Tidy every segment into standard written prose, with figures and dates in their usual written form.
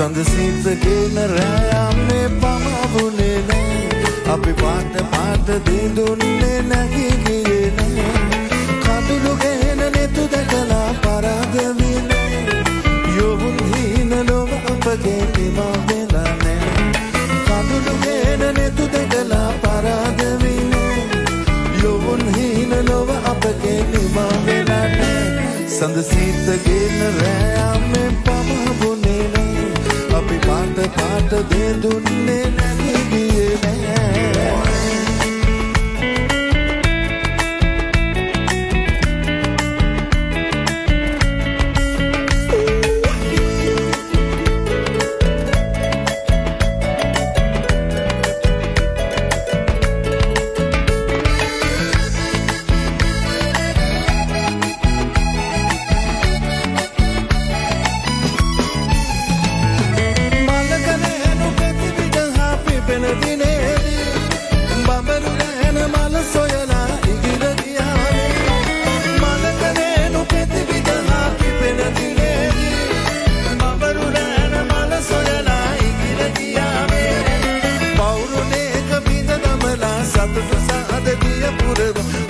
සඳසිත ගෙන රෑයන්නේ පමවුනේ නෑ අපි පාට පාට දිඳුන්නේ නැගී ගියේ නෑ කඳුළු ගෙන නෙතු දැකලා පරාද විනේ යොවුන් හීන නොව අපගේ නිමා වෙලා නෑ කඳුළු ගෙන නෙතු දැකලා පරාද විනේ යොවුන් හීන නොව අපගේ නිමා වෙලා නෑ සඳසිත ගෙන රෑයන්නේ පමවුනේ නෑ අපි පාට පාට දිඳුන්නේ නැගී ගියේ නෑ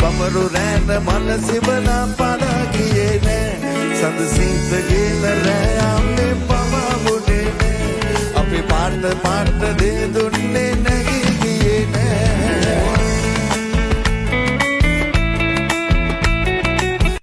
බඹරු රෑන මනසිවලා පලා ගියේ නෑ සඳසිත ගෙන රෑ යන්නේ